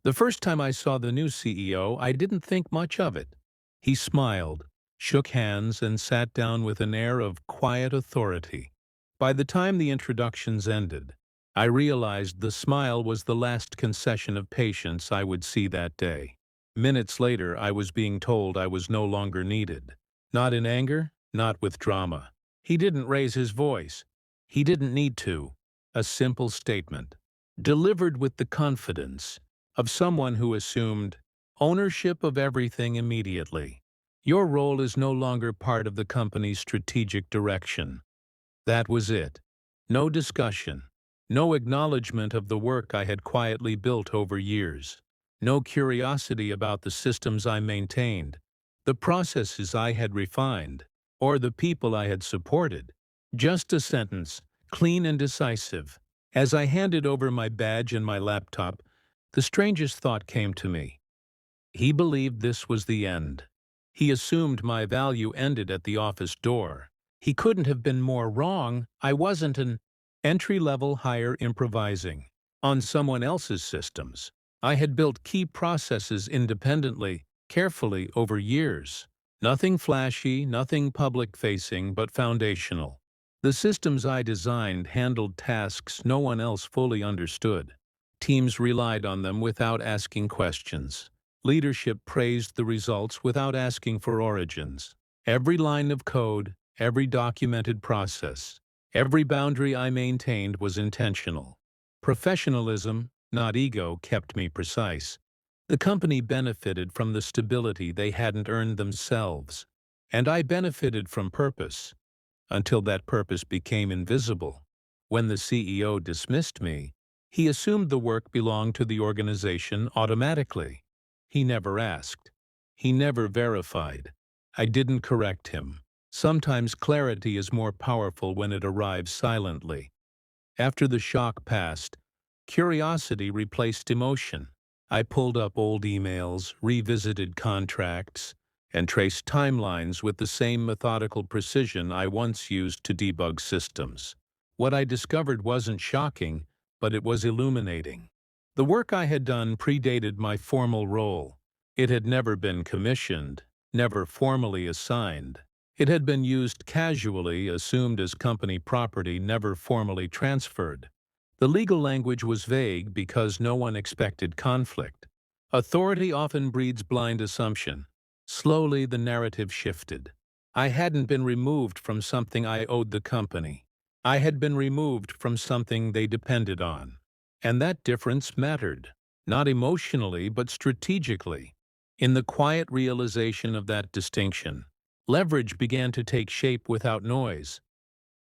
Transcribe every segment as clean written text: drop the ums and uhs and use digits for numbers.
The first time I saw the new CEO, I didn't think much of it. He smiled, shook hands, and sat down with an air of quiet authority. By the time the introductions ended, I realized the smile was the last concession of patience I would see that day. Minutes later, I was being told I was no longer needed. Not in anger, not with drama. He didn't raise his voice. He didn't need to. A simple statement, delivered with the confidence of someone who assumed ownership of everything immediately. Your role is no longer part of the company's strategic direction. That was it. No discussion. No acknowledgement of the work I had quietly built over years. No curiosity about the systems I maintained, the processes I had refined, or the people I had supported. Just a sentence, clean and decisive. As I handed over my badge and my laptop, the strangest thought came to me. He believed this was the end. He assumed my value ended at the office door. He couldn't have been more wrong. I wasn't an entry-level hire improvising on someone else's systems. I had built key processes independently, carefully over years. Nothing flashy, nothing public-facing, but foundational. The systems I designed handled tasks no one else fully understood. Teams relied on them without asking questions. Leadership praised the results without asking for origins. Every line of code, every documented process, every boundary I maintained was intentional. Professionalism, not ego, kept me precise. The company benefited from the stability they hadn't earned themselves, and I benefited from purpose, until that purpose became invisible. When the CEO dismissed me, he assumed the work belonged to the organization automatically. He never asked. He never verified. I didn't correct him. Sometimes clarity is more powerful when it arrives silently. After the shock passed, curiosity replaced emotion. I pulled up old emails, revisited contracts, and traced timelines with the same methodical precision I once used to debug systems. What I discovered wasn't shocking, but it was illuminating. The work I had done predated my formal role. It had never been commissioned, never formally assigned. It had been used casually, assumed as company property, never formally transferred. The legal language was vague because no one expected conflict. Authority often breeds blind assumption. Slowly, the narrative shifted. I hadn't been removed from something I owed the company. I had been removed from something they depended on. And that difference mattered, not emotionally but strategically. In the quiet realization of that distinction, leverage began to take shape without noise.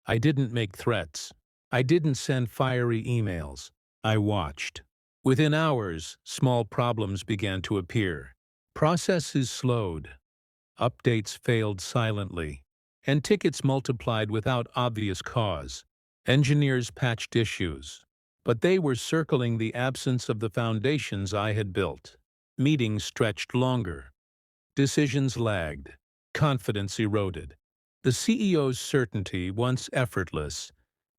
I didn't make threats. I didn't send fiery emails. I watched. Within hours, small problems began to appear. Processes slowed. Updates failed silently. And tickets multiplied without obvious cause. Engineers patched issues. But they were circling the absence of the foundations I had built. Meetings stretched longer. Decisions lagged. Confidence eroded. The CEO's certainty, once effortless,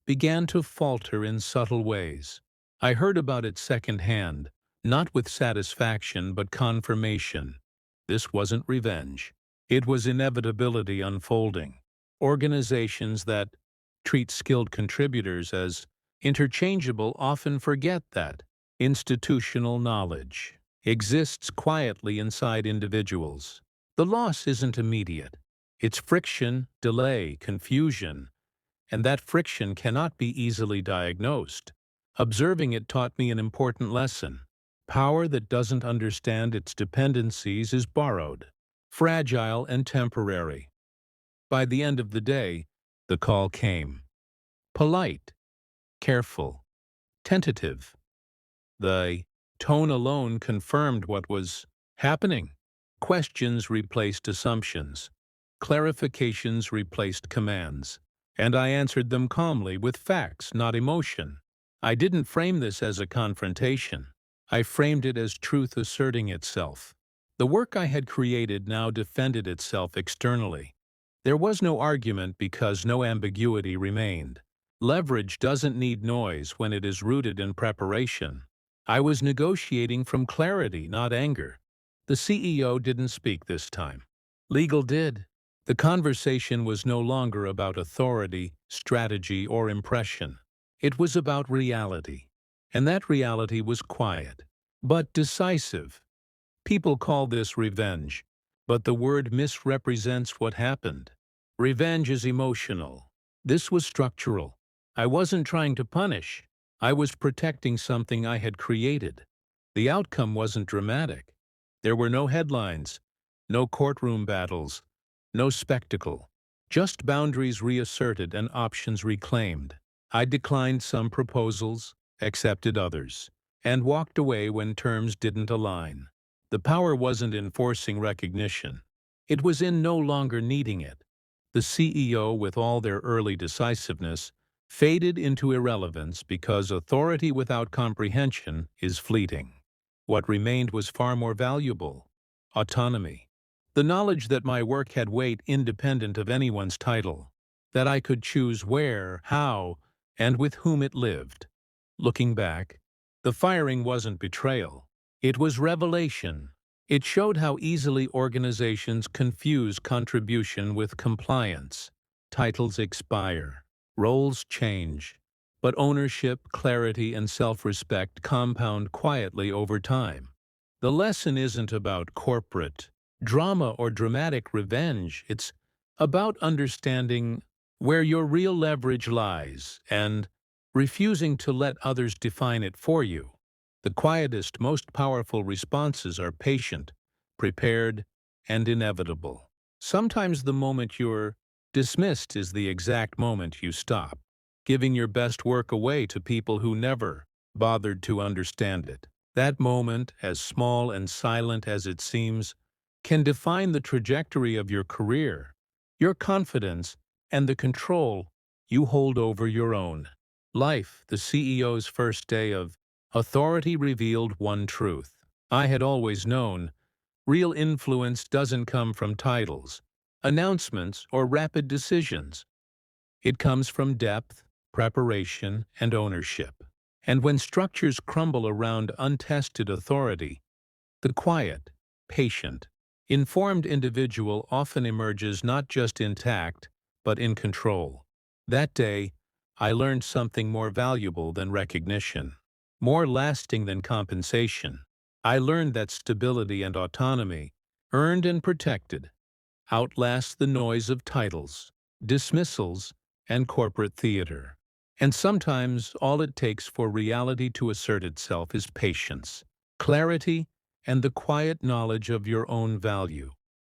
began to falter in subtle ways. I heard about it secondhand, not with satisfaction but confirmation. This wasn't revenge. It was inevitability unfolding. Organizations that treat skilled contributors as interchangeable often forget that institutional knowledge exists quietly inside individuals. The loss isn't immediate. It's friction, delay, confusion, and that friction cannot be easily diagnosed. Observing it taught me an important lesson. Power that doesn't understand its dependencies is borrowed, fragile and temporary. By the end of the day, the call came. Polite, careful, tentative. The tone alone confirmed what was happening. Questions replaced assumptions. Clarifications replaced commands. And I answered them calmly with facts, not emotion. I didn't frame this as a confrontation. I framed it as truth asserting itself. The work I had created now defended itself externally. There was no argument because no ambiguity remained. Leverage doesn't need noise when it is rooted in preparation. I was negotiating from clarity, not anger. The CEO didn't speak this time. Legal did. The conversation was no longer about authority, strategy, or impression. It was about reality. And that reality was quiet, but decisive. People call this revenge, but the word misrepresents what happened. Revenge is emotional. This was structural. I wasn't trying to punish. I was protecting something I had created. The outcome wasn't dramatic. There were no headlines, no courtroom battles, no spectacle. Just boundaries reasserted and options reclaimed. I declined some proposals, accepted others, and walked away when terms didn't align. The power wasn't in forcing recognition. It was in no longer needing it. The CEO, with all their early decisiveness, faded into irrelevance because authority without comprehension is fleeting. What remained was far more valuable: autonomy. The knowledge that my work had weight independent of anyone's title, that I could choose where, how, and with whom it lived. Looking back, the firing wasn't betrayal. It was revelation. It showed how easily organizations confuse contribution with compliance. Titles expire, roles change, but ownership, clarity, and self-respect compound quietly over time. The lesson isn't about corporate drama or dramatic revenge. It's about understanding where your real leverage lies and refusing to let others define it for you. The quietest, most powerful responses are patient, prepared, and inevitable. Sometimes the moment you're dismissed is the exact moment you stop, giving your best work away to people who never bothered to understand it. That moment, as small and silent as it seems, can define the trajectory of your career, your confidence, and the control you hold over your own life. The CEO's first day of authority revealed one truth I had always known: real influence doesn't come from titles, announcements, or rapid decisions. It comes from depth, preparation, and ownership. And when structures crumble around untested authority, the quiet, patient, informed individual often emerges not just intact, but in control. That day, I learned something more valuable than recognition, more lasting than compensation. I learned that stability and autonomy, earned and protected, outlast the noise of titles, dismissals, and corporate theater. And sometimes all it takes for reality to assert itself is patience, clarity, and the quiet knowledge of your own value.